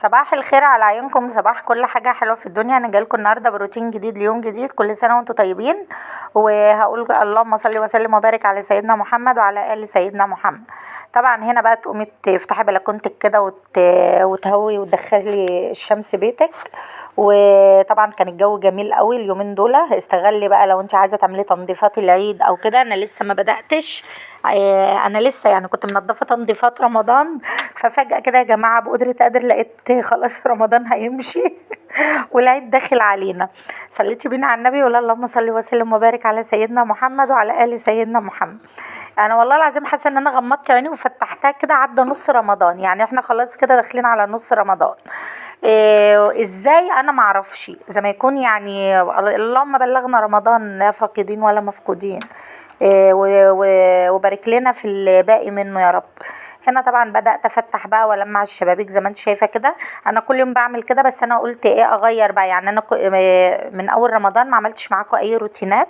صباح الخير على عيونكم، صباح كل حاجة حلوة في الدنيا. انا جايلكم النهاردة بروتين جديد ليوم جديد. كل سنة وانتم طيبين، وهقول اللهم صل وسلم وبارك على سيدنا محمد وعلى آل سيدنا محمد. طبعا هنا بقى تقومي تفتحي بلكونتك كده وتهوي وتدخلي الشمس بيتك. وطبعا كان الجو جميل قوي اليومين دول. استغلي بقى لو انت عايزة تعملي تنظيفات العيد او كده. انا لسه ما بدأتش. انا لسه يعني كنت منظفة تنظيفات رمضان، ففجأة كده يا جماعة بقدرة قادر لقيت خلاص رمضان هيمشي والعيد داخل علينا. صليتي بينا على النبي ولا اللهم صل وسلم وبارك على سيدنا محمد وعلى آل سيدنا محمد. انا والله العظيم حاسه ان انا غمضت عيني وفتحتها كده عدى نص رمضان، يعني احنا خلاص كده داخلين على نص رمضان. ازاي انا معرفش، زي ما يكون يعني اللهم بلغنا رمضان لا فاقدين ولا مفقودين. وبارك لنا في الباقي منه يا رب. هنا طبعا بدأت افتح بقى والمع الشبابيك زي ما انت شايفه كده. انا كل يوم بعمل كده، بس انا قلت ايه اغير بقى. يعني انا من اول رمضان ما عملتش معاكم اي روتينات،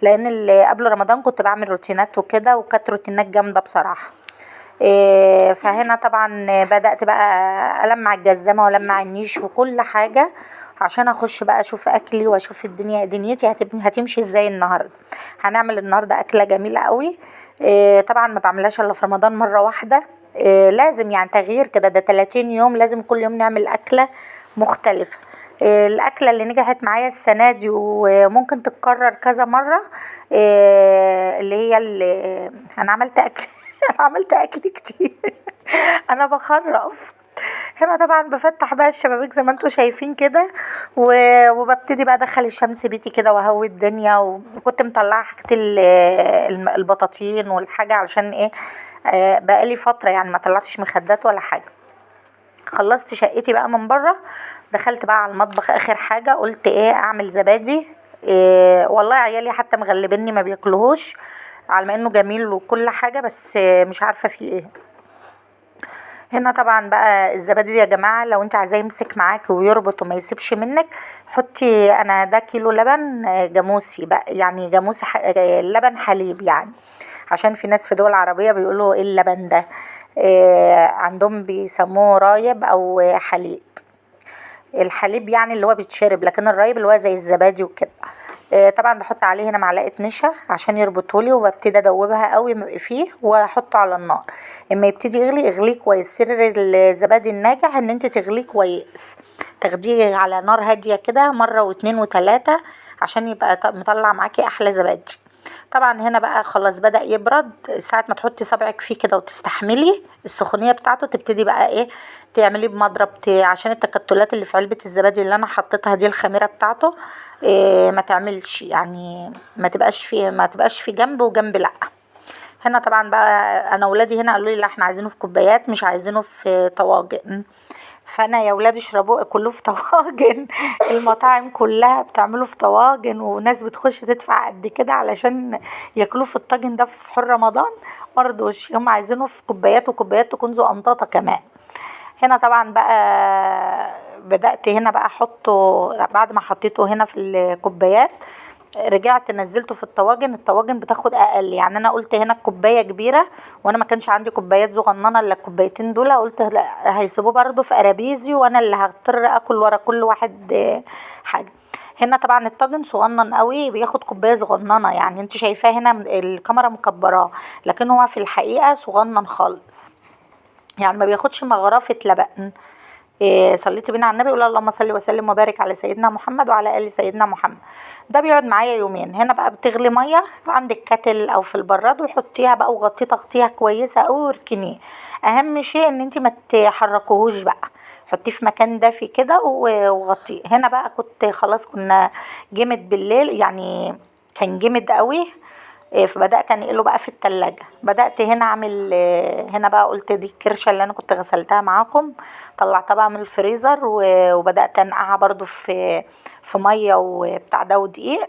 لان اللي قبل رمضان كنت بعمل روتينات وكده، وكانت روتينات جامده بصراحه. فهنا طبعا بدأت بقى ألمع الجزمة وألمع النيش وكل حاجة، عشان اخش بقى اشوف اكلي واشوف دنيتي هتمشي ازاي النهارده. هنعمل النهارده اكله جميله قوي. طبعا ما بعملهاش الا في رمضان مره واحده. لازم يعني تغيير كده، ده 30 يوم لازم كل يوم نعمل اكله مختلفه. الاكله اللي نجحت معايا السنه دي وممكن تتكرر كذا مره، اللي هي اللي انا عملت اكل انا عملت اكل كتير انا بخرف. هنا طبعا بفتح بقى الشبابيك زي ما انتوا شايفين كده، وببتدي بقى ادخل الشمس بيتي كده واهوي الدنيا. وكنت مطلعه حاجه البطاطين والحاجه علشان ايه. بقالي فتره يعني ما طلعتش مخدات ولا حاجه. خلصت شقتي بقى من بره، دخلت بقى على المطبخ اخر حاجه. قلت ايه اعمل زبادي. والله عيالي حتى مغلبيني ما بياكلوهوش، على ما انه جميل وكل حاجه، بس مش عارفه فيه ايه. هنا طبعا بقى الزبادي يا جماعه لو انت عايزاه يمسك معاكي ويربط وما يسيبش منك، حطي. انا ده كيلو لبن جاموسي بقى، يعني جاموسي لبن حليب يعني، عشان في ناس في دول عربيه بيقولوا ايه اللبن ده. عندهم بيسموه رايب او حليب. الحليب يعني اللي هو بيتشرب، لكن الرايب اللي هو زي الزبادي وكده. طبعا بحط عليه هنا معلقه نشا عشان يربطهولي، وببتدي ادوبها قوي فيه واحطه على النار. اما يبتدي يغلي اغليه كويس. سر الزبادي الناجح ان انت تغليه كويس، تاخديه على نار هاديه كده مره واتنين وتلاته، عشان يبقى مطلع معاكي احلى زبادي. طبعا هنا بقى خلاص بدأ يبرد. ساعة ما تحطي صبعك فيه كده وتستحملي السخونية بتاعته، تبتدي بقى ايه تعمليه بمضرب عشان التكتلات اللي في علبة الزبادي اللي انا حطيتها دي الخميرة بتاعته إيه ما تعملش يعني، ما تبقاش في جنب وجنب لا. هنا طبعا بقى انا ولادي هنا قالوا لي لا احنا عايزينه في كوبايات مش عايزينه في طواجن. فانا يا ولاد اشربوه كله في طواجن المطاعم كلها بتعمله في طواجن، وناس بتخش تدفع قد كده علشان ياكلوه في الطاجن ده في سحور رمضان. مرضوش، هم عايزينه في كوبايات، وكوبايات تكون زقنطاطه كمان. هنا طبعا بقى بدأت هنا بقى احطه. بعد ما حطيته هنا في الكوبايات، رجعت نزلته في الطواجن بتاخد اقل. يعني انا قلت هنا الكوبايه كبيره، وانا ما كانش عندي كوبايات صغننه الا الكوبايتين دول. قلت لا هيسيبوه برضو في ارابيزي، وانا اللي هضطر اكل ورا كل واحد حاجه. هنا طبعا الطاجن صغنن قوي بياخد كوبايه صغننه، يعني انت شايفاه هنا الكاميرا مكبراه، لكن هو في الحقيقه صغنن خالص، يعني ما بياخدش مغرفه لبن. صليتي بينا على النبي قول اللهم صل وسلم وبارك على سيدنا محمد وعلى ال سيدنا محمد. ده بيقعد معايا يومين. هنا بقى بتغلي ميه عندك كاتل او في البراد، وحطيها بقى وغطيه تغطيه كويسه قوي واركنيه. اهم شيء ان انت ما تحركوهوش بقى، حطيه في مكان دافي كده وغطيه. هنا بقى كنا جمد بالليل يعني، كان جمد قوي. فبدأت انقله بقى في التلاجة. بدأت هنا اعمل هنا بقى قلت دي الكرشة اللي انا كنت غسلتها معاكم، طلعتها بقى من الفريزر وبدأت انقعها برضو في مية وبتاع ده ودقيق.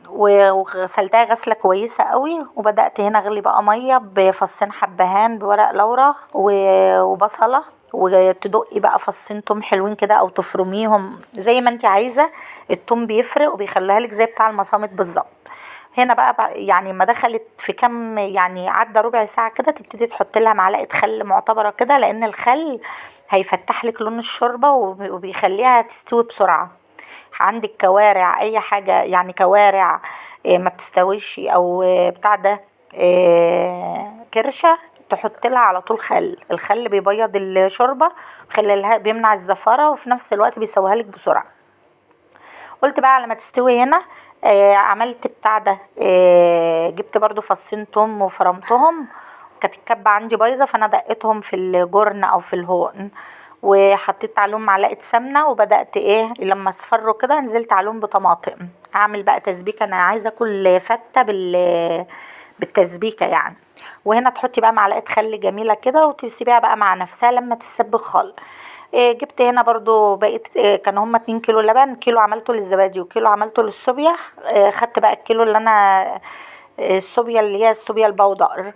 وغسلتها غسلة كويسة قوي. وبدأت هنا اغلي بقى مية بفصين حبهان بورق لورا وبصلة، وتدقي بقى فصين توم حلوين كده او تفرميهم زي ما انت عايزة. التوم بيفرق وبيخليها لك زي بتاع المصامت بالظبط. هنا بقى يعني ما دخلت في كام، يعني عدى ربع ساعة كده، تبتدي تحط لها معلقة خل معتبرة كده، لان الخل هيفتح لك لون الشوربة وبيخليها تستوي بسرعة. عندك كوارع اي حاجة، يعني كوارع ما بتستويش او بتاع ده كرشة، تحط لها على طول خل. الخل بيبيض الشوربة، بيخليها بيمنع الزفارة، وفي نفس الوقت بيسويها لك بسرعة. قلت بقى على ما تستوي هنا عملت بتاع ده، جبت برضو فصين توم وفرمتهم. كانت الكبة عندي بايظة، فانا دقيتهم في الجرن او في الهون، وحطيت عليهم معلقة سمنة، وبدأت ايه لما اصفروا كده نزلت عليهم بطماطم. اعمل بقى تسبيكة، انا عايزة اكل فتة بالتسبيكة يعني. وهنا تحطي بقى معلقة خل جميلة كده، وتسيبيها بقى مع نفسها لما تتسبك خالص. جبت هنا برضو بقيت كانوا هما 2 كيلو لبن، كيلو عملته للزبادي وكيلو عملته للصوبيا. خدت بقى الكيلو اللي انا الصوبيا اللي هي الصوبيا البودر.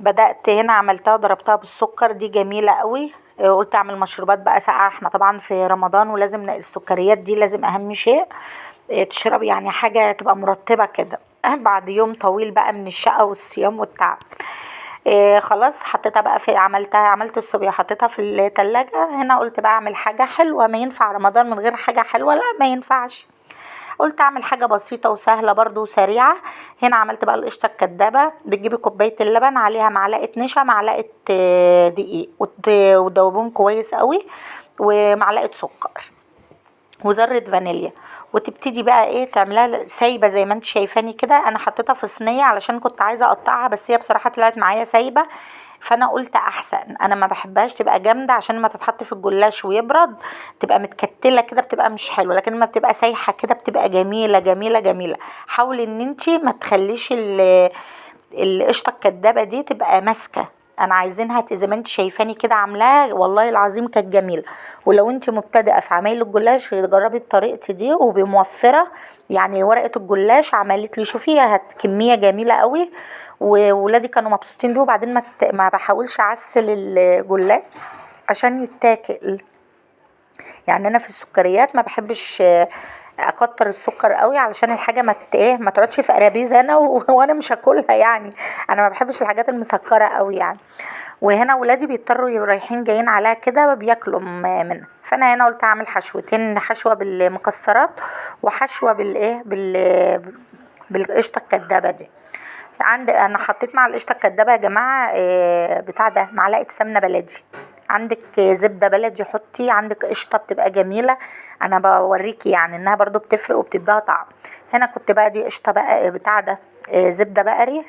بدأت هنا عملتها ضربتها بالسكر، دي جميلة قوي. قلت اعمل مشروبات بقى ساقعة، احنا طبعا في رمضان ولازم السكريات دي لازم اهم شيء. تشرب يعني حاجة تبقى مرطبة كده بعد يوم طويل بقى من الشقة والصيام والتعب. خلاص حطيتها بقى في عملت الصبية، حطيتها في التلاجة. هنا قلت بقى اعمل حاجة حلوة، ما ينفع رمضان من غير حاجة حلوة؟ لا ما ينفعش. قلت اعمل حاجة بسيطة وسهلة برضو وسريعة. هنا عملت بقى القشطة الكدابة. بتجيبي كوباية اللبن، عليها معلقة نشا، معلقة دقيق، وتدوبهم كويس قوي، ومعلقة سكر، وذرة فانيليا. وتبتدي بقى ايه تعملها سايبة زي ما انت شايفاني كده. انا حطيتها في صينية علشان كنت عايزة اقطعها، بس هي بصراحة طلعت معايا سايبة. فانا قلت احسن، انا ما بحبهاش تبقى جامدة عشان ما تتحط في الجلاش ويبرد تبقى متكتلة كده، بتبقى مش حلوة. لكن لما بتبقى سايحة كده بتبقى جميلة جميلة جميلة. حاولي ان انت ما تخليش القشطة الكدابة دي تبقى ماسكة. انا عايزينها زي ما انت شايفاني كده عاملاها، والله العظيم كانت جميله. ولو انت مبتدئه في عمايل الجلاش جربي بطريقتي دي وبموفره. يعني ورقه الجلاش عملت لي شوفيها كميه جميله قوي، وولادي كانوا مبسوطين بيه. وبعدين ما بحاولش اعسل الجلاش عشان يتاكل. يعني انا في السكريات ما بحبش اكتر السكر قوي، علشان الحاجه ما تقعدش في قرابيز انا وانا مش هاكلها يعني. انا ما بحبش الحاجات المسكره قوي يعني. وهنا ولادي بيضطروا رايحين جايين عليها كده بياكلوا منها. فانا هنا قلت اعمل حشوتين، حشوه بالمكسرات وحشوه بالقشطه الكدابه دي. انا حطيت مع القشطه الكدابه يا جماعه بتاع ده معلقه سمنه بلدي. عندك زبده بلدي حطي، عندك قشطه بتبقى جميله. انا بوريكي يعني انها برضو بتفرق وبتديها طعم. هنا كنت بقى دي قشطه بقى بتاع ده زبده بقري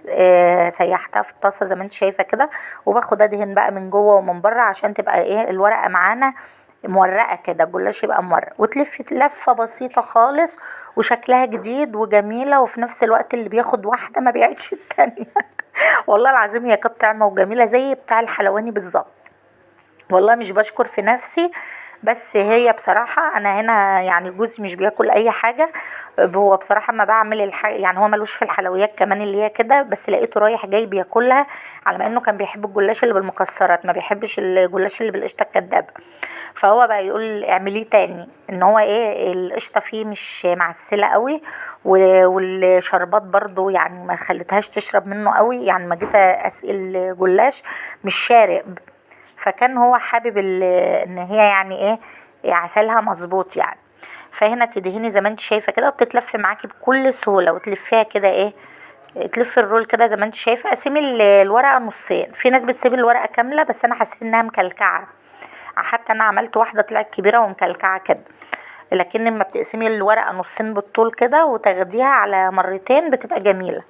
سيحتها في الطاسه زي ما انت شايفه كده. وباخد ادهن بقى من جوه ومن بره عشان تبقى ايه الورقه معانا مورقه كده، الجلاش يبقى مورق. وتلفي لفه بسيطه خالص، وشكلها جديد وجميله، وفي نفس الوقت اللي بياخد واحده ما بيعيدش التانية والله العظيم هي كانت طعمه وجميله زي بتاع الحلواني بالظبط. والله مش بشكر في نفسي، بس هي بصراحة أنا هنا يعني جوزي مش بياكل أي حاجة. هو بصراحة ما بعمل الحاجة يعني، هو ملوش في الحلويات كمان اللي هي كده، بس لقيته رايح جاي بياكلها. على ما إنه كان بيحب الجلاش اللي بالمكسرات، ما بيحبش الجلاش اللي بالقشطة الكدابة. فهو بقى يقول اعمليه تاني، ان هو ايه القشطة فيه مش معسلة قوي، والشربات برضو يعني ما خليتهاش تشرب منه قوي. يعني ما جيت اسقي الجلاش مش شارب. فكان هو حابب ان هي يعني ايه عسلها مظبوط يعني. فهنا تدهني زي ما انت شايفه كده، وبتتلف معاكي بكل سهوله، وتلفيها كده ايه تلف الرول كده زي ما انت شايفه. قسمي الورقه نصين. في ناس بتسيب الورقه كامله، بس انا حسيت انها مكلكعه. حتى انا عملت واحده طلعت كبيره ومكلكعه كده. لكن لما بتقسمي الورقه نصين بالطول كده وتاخديها على مرتين بتبقى جميله.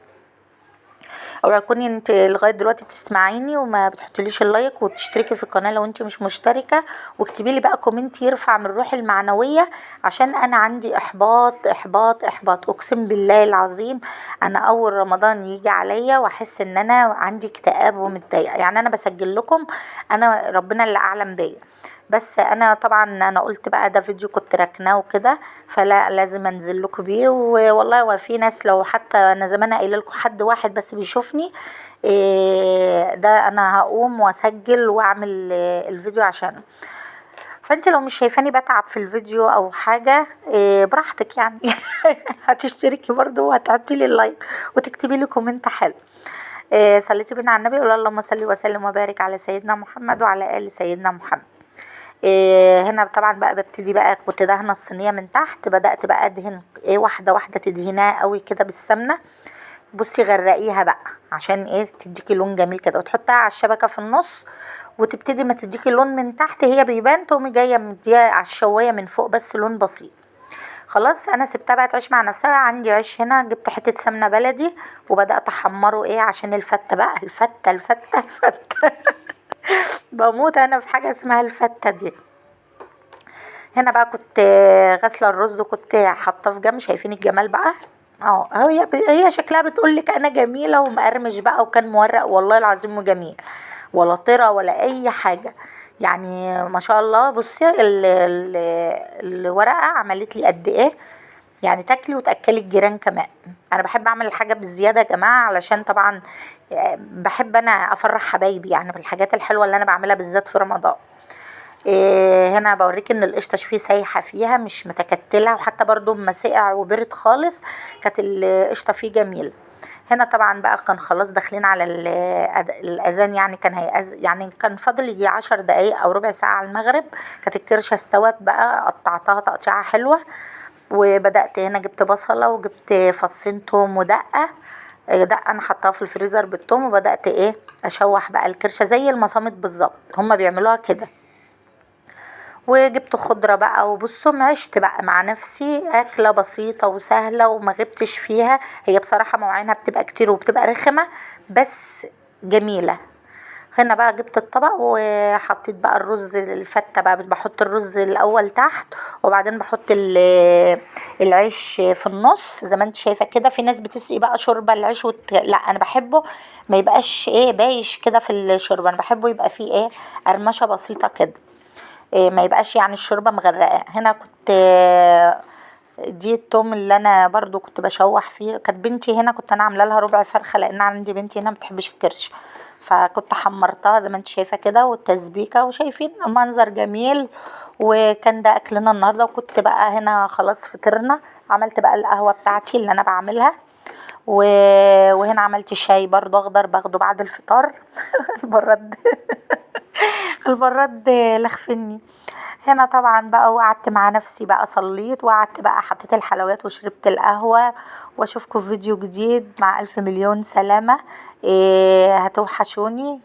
اوعي تكوني انت لغايه دلوقتي بتسمعيني وما بتحطيليش اللايك وتشتركي في القناه لو انت مش مشتركه، واكتبي لي بقى كومنت يرفع من روحي المعنويه، عشان انا عندي احباط احباط احباط. اقسم بالله العظيم انا اول رمضان يجي عليا واحس ان انا عندي اكتئاب ومتضايقه. يعني انا بسجل لكم، انا ربنا اللي اعلم بيا. بس انا طبعا انا قلت بقى ده فيديو كنت راكناه وكده، فلا لازم انزل لكم بيه. والله وفي ناس لو حتى انا زمان قايله لكم حد واحد بس بيشوفني ده انا هقوم واسجل واعمل الفيديو عشانه. فانت لو مش شايفاني بتعب في الفيديو او حاجة براحتك يعني. هتشتركي برضو وهتحطي لي اللايك وتكتبي لي كومنت حلو. صليتي بينا على النبي، قول اللهم صل وسلم وبارك على سيدنا محمد وعلى ال سيدنا محمد. هنا طبعا بقى ببتدي بقى، كنت دهنه الصينيه من تحت، بدات بقى ادهن واحده واحده، تدهنيها قوي كده بالسمنه. بصي غرقيها بقى عشان تديكي لون جميل كده، وتحطها على الشبكه في النص، وتبتدي ما تديكي لون من تحت هي بيبان، تقومي جايه مديها على الشوايه من فوق بس لون بسيط. خلاص انا سبتها بقى تعيش مع نفسها. عندي عيش هنا، جبت حته سمنه بلدي وبدات احمره عشان الفته بقى، الفته. بموت انا في حاجه اسمها الفته دي. هنا بقى كنت غاسله الرز وكنت حاطاه في جنب، شايفين الجمال بقى. هي شكلها بتقولك انا جميله ومقرمش بقى، وكان مورق والله العظيم وجميل، ولا طرى ولا اي حاجه يعني، ما شاء الله. بصي الورقه عملت لي قد ايه يعني، تاكلي وتاكلي الجيران كمان. انا بحب اعمل الحاجه بالزياده يا جماعه، علشان طبعا بحب انا افرح حبايبي يعني بالحاجات الحلوه اللي انا بعملها بالذات في رمضان. هنا بوريك ان القشطه شوفي سايحه فيها مش متكتله، وحتى برضو اما سقع وبرد خالص كانت القشطه فيه جميله. هنا طبعا بقى كان خلاص داخلين على الاذان يعني، يعني كان فاضل يجي 10 دقايق او ربع ساعه على المغرب. كانت الكرشه استوت بقى، قطعتها تقطيعه حلوه، وبدات هنا جبت بصله وجبت فصين توم ودقه. دقه انا حطاها في الفريزر بالثوم، وبدات اشوح بقى الكرشه زي المصامت بالظبط، هما بيعملوها كده. وجبت خضرة بقى، وبصوا عشت بقى مع نفسي أكلة بسيطة وسهلة وما غبتش فيها. هي بصراحة مواعينها بتبقى كتير وبتبقى رخمة بس جميلة. هنا بقى جبت الطبق وحطيت بقى الرز الفتة بقى، بحط الرز الأول تحت، وبعدين بحط العيش في النص زي ما انت شايفة كده. في ناس بتسقي بقى شوربة العيش لا أنا بحبه ما يبقاش بايش كده في الشوربة، أنا بحبه يبقى فيه قرمشة بسيطة كده، ما يبقاش يعني الشوربه مغرقه. هنا كنت دي التوم اللي انا برضو كنت بشوح فيه. كانت بنتي هنا كنت انا عامله لها ربع فرخه، لان عندي بنتي هنا ما بتحبش الكرش، فكنت حمرتها زي ما انت شايفه كده، والتسبيكه، وشايفين المنظر جميل. وكان ده اكلنا النهارده. وكنت بقى هنا خلاص فطرنا، عملت بقى القهوه بتاعتي اللي انا بعملها، وهنا عملت شاي برضو اخضر باخده بعد الفطار. البراد البراد لخفني. هنا طبعا بقى وقعدت مع نفسي بقى، صليت وقعدت بقى، حطيت الحلويات وشربت القهوة. واشوفكم في فيديو جديد مع 1000 مليون سلامة. هتوحشوني